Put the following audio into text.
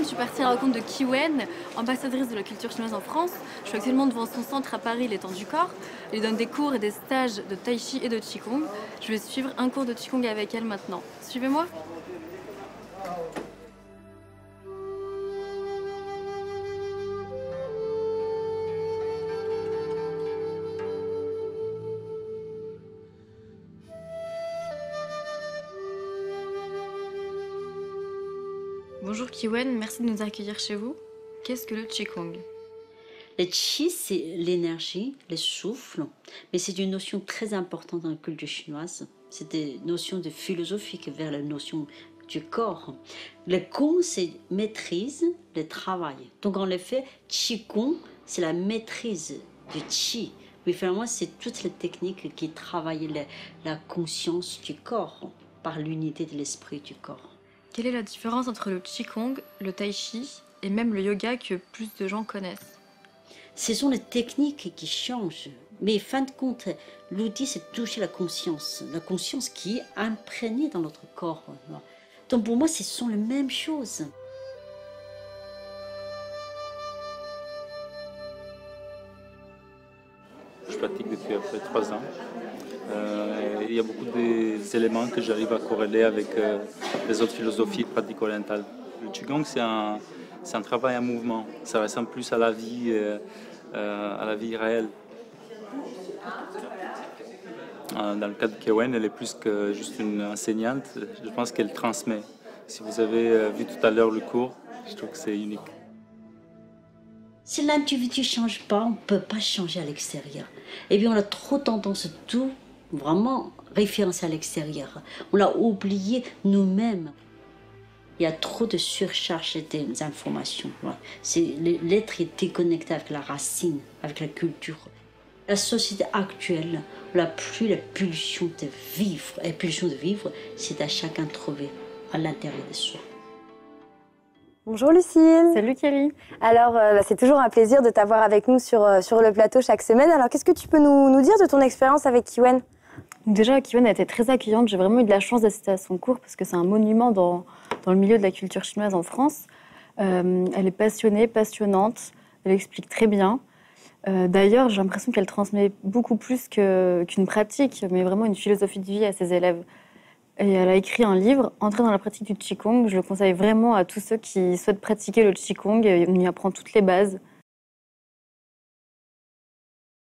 semaine, je suis partie à la rencontre de Qi-Wen, ambassadrice de la culture chinoise en France. Je suis actuellement devant son centre à Paris, l'étang du corps. Elle donne des cours et des stages de tai chi et de qigong. Je vais suivre un cours de qigong avec elle maintenant. Suivez-moi. Bonjour Qi-Wen, merci de nous accueillir chez vous. Qu'est-ce que le qigong? Le qi, c'est l'énergie, le souffle, mais c'est une notion très importante dans la culture chinoise. C'est des notions de philosophiques vers la notion du corps. Le gong, c'est maîtrise, le travail. Donc en effet, qigong, c'est la maîtrise du qi. Mais finalement, c'est toutes les techniques qui travaillent la conscience du corps par l'unité de l'esprit du corps. Quelle est la différence entre le qigong, le tai chi et même le yoga que plus de gens connaissent? Ce sont les techniques qui changent. Mais fin de compte, l'outil, c'est toucher la conscience qui est imprégnée dans notre corps. Donc pour moi, ce sont les mêmes choses. Je pratique depuis à peu près 3 ans. Il y a beaucoup d'éléments que j'arrive à corréler avec les autres philosophies de pratique orientale. Le qigong, c'est un travail en mouvement. Ça ressemble plus à la vie réelle. Dans le cas de Qi-Wen, elle est plus que juste une enseignante. Je pense qu'elle transmet. Si vous avez vu tout à l'heure le cours, je trouve que c'est unique. Si l'individu ne change pas, on ne peut pas changer à l'extérieur. Et puis on a trop tendance à tout vraiment référencer à l'extérieur. On l'a oublié nous-mêmes. Il y a trop de surcharge des informations. L'être est déconnecté avec la racine, avec la culture. La société actuelle, la pulsion de vivre. Et pulsion de vivre, c'est à chacun de trouver à l'intérieur de soi. Bonjour Lucille. Salut Kelly. Alors, c'est toujours un plaisir de t'avoir avec nous sur le plateau chaque semaine. Alors, qu'est-ce que tu peux nous dire de ton expérience avec Qi-Wen? Déjà, Qi-Wen a été très accueillante. J'ai vraiment eu de la chance d'assister à son cours parce que c'est un monument dans le milieu de la culture chinoise en France. Elle est passionnée, passionnante. Elle explique très bien. D'ailleurs, j'ai l'impression qu'elle transmet beaucoup plus qu'une pratique, mais vraiment une philosophie de vie à ses élèves. Et elle a écrit un livre, Entrer dans la pratique du qigong. Je le conseille vraiment à tous ceux qui souhaitent pratiquer le qigong. On y apprend toutes les bases.